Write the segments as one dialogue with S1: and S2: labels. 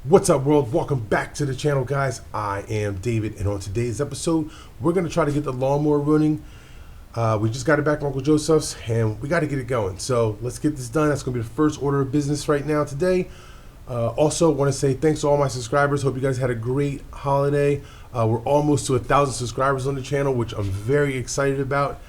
S1: What's up, world? Welcome back to the channel, guys. I am David, and on today's episode, we're going to try to get the lawnmower running. We just got it back from Uncle Joseph's, and we got to get it going. So let's get this done. That's going to be the first order of business right now today. Also, want to say thanks to all my subscribers. Hope you guys had a great holiday. We're almost to 1,000 subscribers on the channel, which I'm very excited about.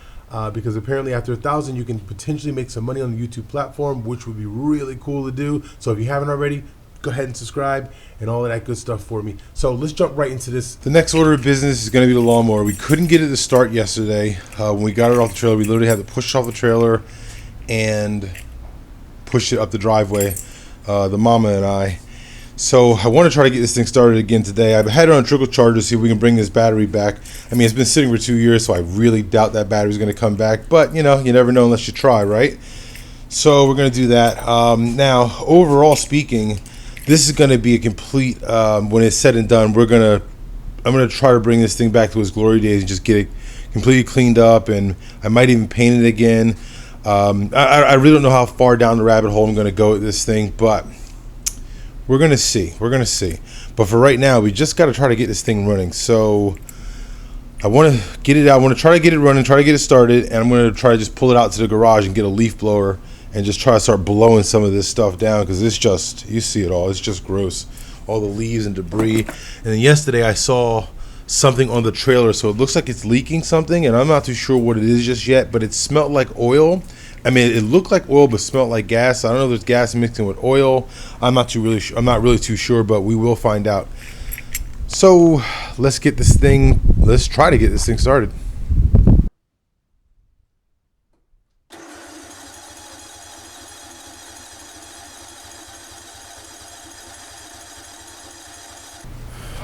S1: Because apparently after 1,000 you can potentially make some money on the YouTube platform, which would be really cool to do. So if you haven't already, go ahead and subscribe and all of that good stuff for me. So let's jump right into this. The next order of business is going to be the lawnmower. We couldn't get it to start yesterday. When we got it off the trailer, we literally had to push it off the trailer and push it up the driveway, the mama and I. So I want to try to get this thing started again today. I've had it on a trickle charger to see if we can bring this battery back. I mean, it's been sitting for 2 years, so I really doubt that battery's going to come back. But, you know, you never know unless you try, right? So we're going to do that. Now, overall speaking, this is going to be a complete, when it's said and done, I'm going to try to bring this thing back to its glory days and just get it completely cleaned up, and I might even paint it again. I really don't know how far down the rabbit hole I'm going to go with this thing, but we're going to see. We're going to see. But for right now, we just got to try to get this thing running. So I want to get it out. I want to try to get it running, try to get it started, and I'm going to try to just pull it out to the garage and get a leaf blower and just try to start blowing some of this stuff down, because it's just, you see it all, it's just gross. All the leaves and debris. And then yesterday I saw something on the trailer, so it looks like it's leaking something, and I'm not too sure what it is just yet, but it smelled like oil. I mean, it looked like oil but smelled like gas. I don't know if there's gas mixing with oil. I'm not really too sure, but we will find out. So let's try to get this thing started.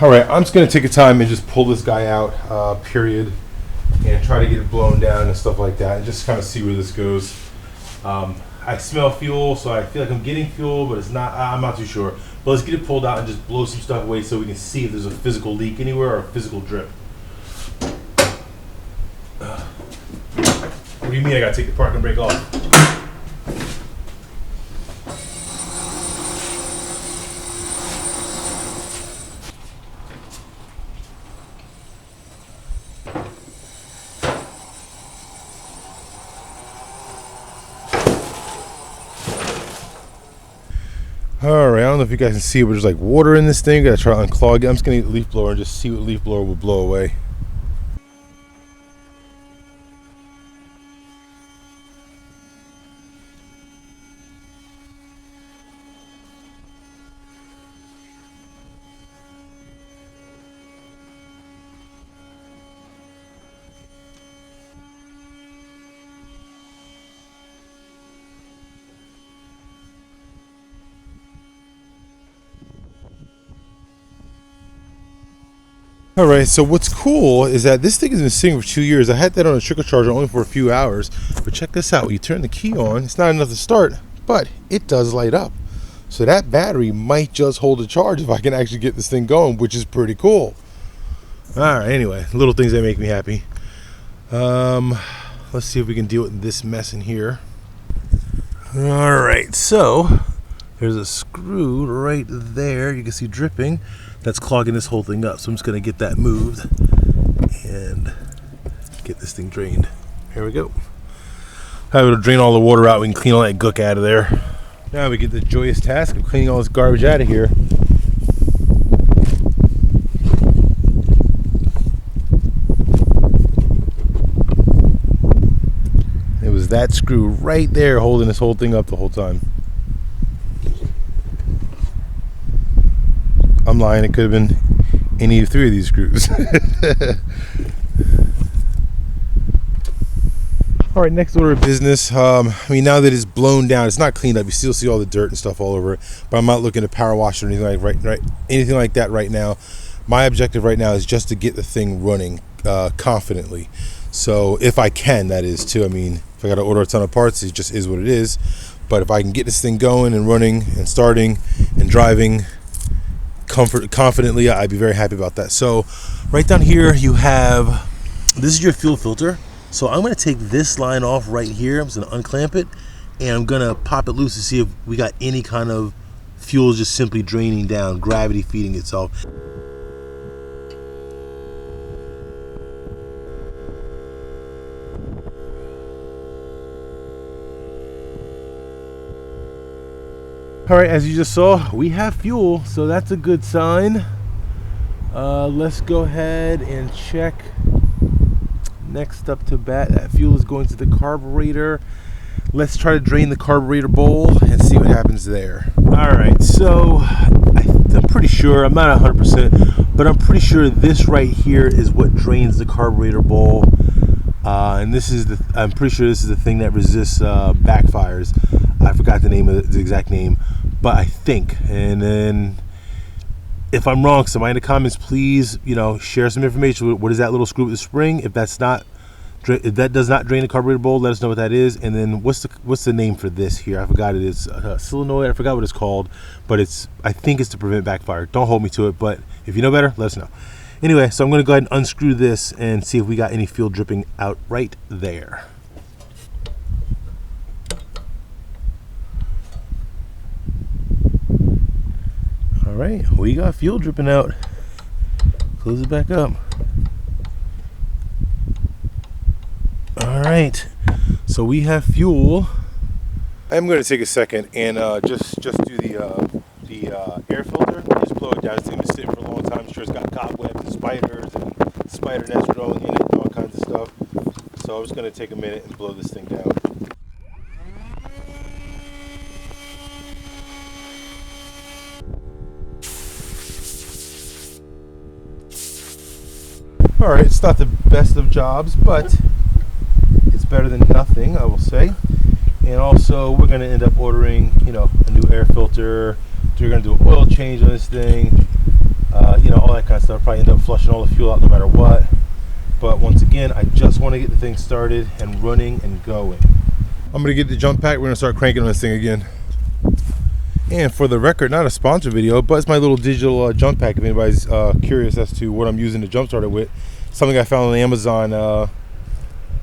S1: All right, I'm just gonna take a time and just pull this guy out, period, and try to get it blown down and stuff like that, and just kind of see where this goes. I smell fuel, so I feel like I'm getting fuel, but it's not. I'm not too sure. But let's get it pulled out and just blow some stuff away so we can see if there's a physical leak anywhere or a physical drip. What do you mean I gotta take the parking brake off? Alright, I don't know if you guys can see it, but there's like water in this thing. Gotta try to unclog it. I'm just gonna get a leaf blower and just see what leaf blower will blow away. Alright, so what's cool is that this thing has been sitting for 2 years. I had that on a trickle charger only for a few hours. But check this out. When you turn the key on, it's not enough to start, but it does light up. So that battery might just hold a charge if I can actually get this thing going, which is pretty cool. Alright, anyway, little things that make me happy. Let's see if we can deal with this mess in here. Alright, so there's a screw right there. You can see dripping. That's clogging this whole thing up. So I'm just going to get that moved and get this thing drained. Here we go. It'll drain all the water out. We can clean all that gook out of there. Now we get the joyous task of cleaning all this garbage out of here. It was that screw right there holding this whole thing up the whole time. I'm lying, it could have been any of 3 of these screws. All right, next order of business. I mean, now that it's blown down, it's not cleaned up. You still see all the dirt and stuff all over it, but I'm not looking to power wash or anything like that right now. My objective right now is just to get the thing running confidently. So if I can, that is too. I mean, if I got to order a ton of parts, it just is what it is. But if I can get this thing going and running and starting and driving confidently, I'd be very happy about that. So right down here you have, this is your fuel filter. So I'm going to take this line off right here. I'm just going to unclamp it, and I'm going to pop it loose to see if we got any kind of fuel is just simply draining down, gravity feeding itself. All right, as you just saw, we have fuel, so that's a good sign. Let's go ahead and check. Next up to bat, that fuel is going to the carburetor. Let's try to drain the carburetor bowl and see what happens there. All right, so I'm pretty sure, I'm not 100%, but I'm pretty sure this right here is what drains the carburetor bowl. And this is I'm pretty sure this is the thing that resists backfires. I forgot the name of the exact name, but I think. And then if I'm wrong, somebody in the comments, please, share some information. What is that little screw with the spring? If that does not drain the carburetor bowl, let us know what that is. And then what's the name for this here? I forgot it. It's solenoid. I forgot what it's called, but I think it's to prevent backfire. Don't hold me to it, but if you know better, let us know. Anyway, so I'm going to go ahead and unscrew this and see if we got any fuel dripping out right there. All right, we got fuel dripping out. Close it back up. All right, so we have fuel. I'm going to take a second and just do the air filter. Just blow it down. It's been sitting for a long time. I'm sure it's got cobwebs and spiders and spider nests growing in it and all kinds of stuff. So I'm just going to take a minute and blow this thing down. All right, it's not the best of jobs, but it's better than nothing, I will say. And also, we're going to end up ordering, a new air filter. We're going to do an oil change on this thing, all that kind of stuff. Probably end up flushing all the fuel out no matter what. But once again, I just want to get the thing started and running and going. I'm going to get the jump pack. We're going to start cranking on this thing again. And for the record, not a sponsored video, but it's my little digital jump pack if anybody's curious as to what I'm using to jump start it with. Something I found on Amazon,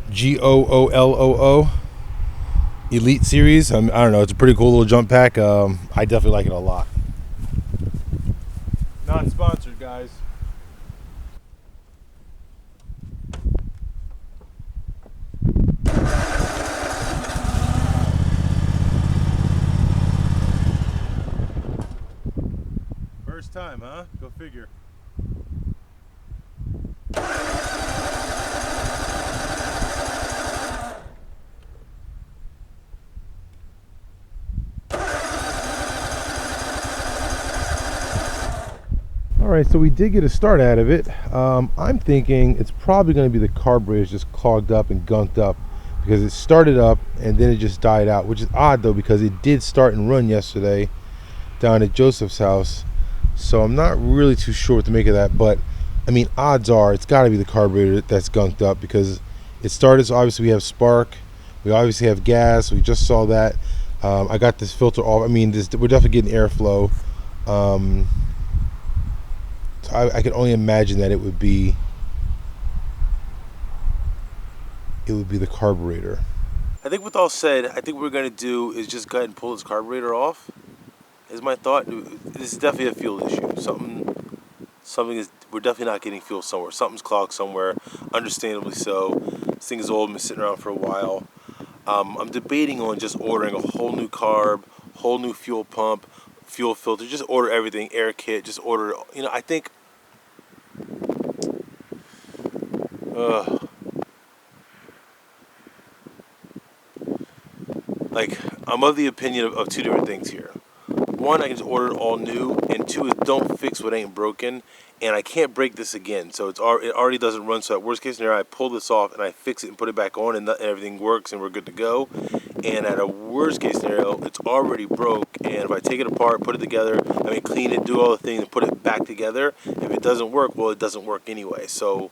S1: GOOLOO Elite Series. I don't know, it's a pretty cool little jump pack. I definitely like it a lot. Not sponsored, guys. First time, huh? Go figure. All right, so we did get a start out of it. I'm thinking it's probably going to be the carburetor just clogged up and gunked up because it started up and then it just died out, which is odd though because it did start and run yesterday down at Joseph's house. So I'm not really too sure what to make of that, but I mean, odds are it's got to be the carburetor that's gunked up because it started. So obviously we have spark, we obviously have gas. We just saw that. I got this filter off. I mean, we're definitely getting airflow. So I can only imagine that it would be the carburetor. I think with all said, I think what we're going to do is just go ahead and pull this carburetor off. Is my thought. This is definitely a fuel issue. Something is. We're definitely not getting fuel somewhere. Something's clogged somewhere. Understandably so. This thing is old. Been sitting around for a while. I'm debating on just ordering a whole new carb, whole new fuel pump, fuel filter. Just order everything. Air kit. Just order. I think. I'm of the opinion of two different things here. One, I can just order it all new, and two is don't fix what ain't broken, and I can't break this again, so it already doesn't run. So at worst case scenario, I pull this off and I fix it and put it back on, and everything works and we're good to go. And at a worst case scenario, it's already broke, and if I take it apart, put it together, clean it, do all the things, and put it back together, if it doesn't work, well, it doesn't work anyway. So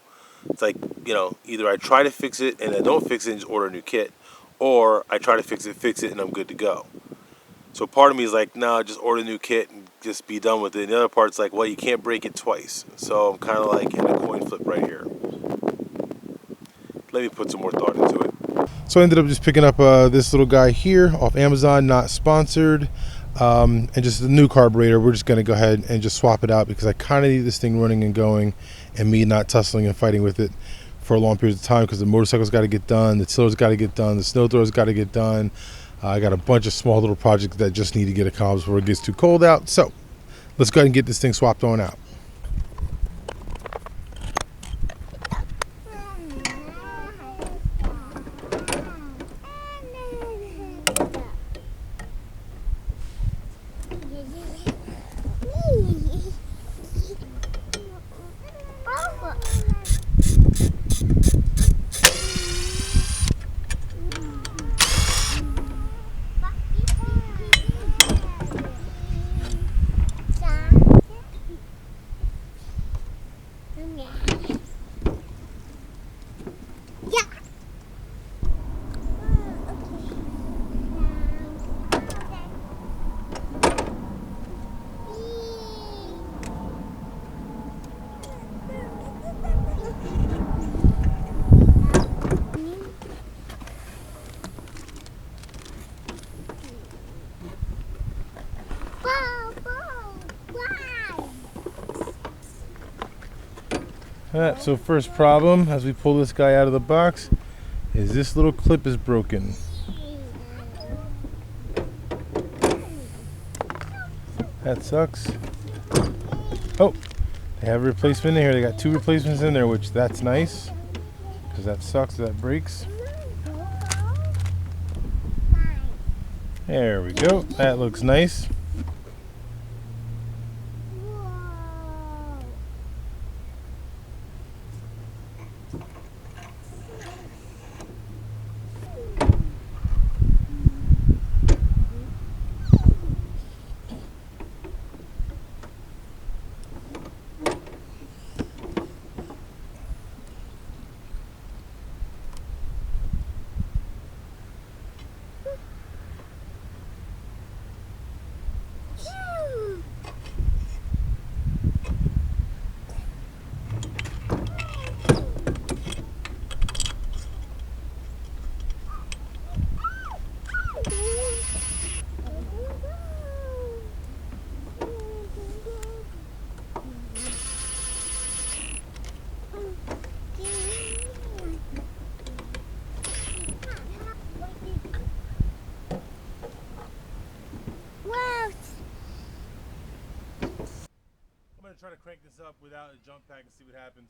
S1: it's like, either I try to fix it and I don't fix it and just order a new kit, or I try to fix it, and I'm good to go. So part of me is like, no, just order a new kit and just be done with it. And the other part's like, well, you can't break it twice. So I'm kind of like in a coin flip right here. Let me put some more thought into it. So I ended up just picking up this little guy here off Amazon, not sponsored. and just the new carburetor. We're just going to go ahead and just swap it out because I kind of need this thing running and going, and me not tussling and fighting with it for a long period of time, because the motorcycle's got to get done, the tiller's got to get done, the snow thrower's got to get done. I got a bunch of small little projects that just need to get accomplished before it gets too cold out. So let's go ahead and get this thing swapped on out. Alright, so first problem as we pull this guy out of the box is this little clip is broken. That sucks. Oh, they have a replacement in here. They got 2 replacements in there, which that's nice, because that sucks, that breaks. There we go. That looks nice. I'm going to try to crank this up without a jump pack and see what happens.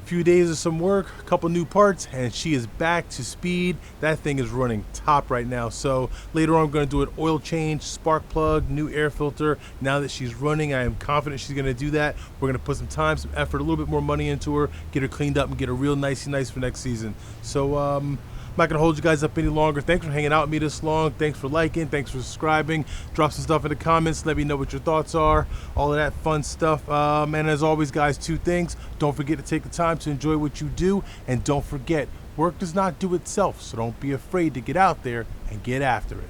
S1: Few days of some work, a couple new parts, and she is back to speed. That thing is running top right now. So later on I'm going to do an oil change, spark plug, new air filter. Now that she's running, I am confident she's going to do that. We're going to put some time, some effort, a little bit more money into her, get her cleaned up and get her real nice for next season. So I'm not going to hold you guys up any longer. Thanks for hanging out with me this long. Thanks for liking. Thanks for subscribing. Drop some stuff in the comments. Let me know what your thoughts are. All of that fun stuff. And as always, guys, 2 things. Don't forget to take the time to enjoy what you do. And don't forget, work does not do itself. So don't be afraid to get out there and get after it.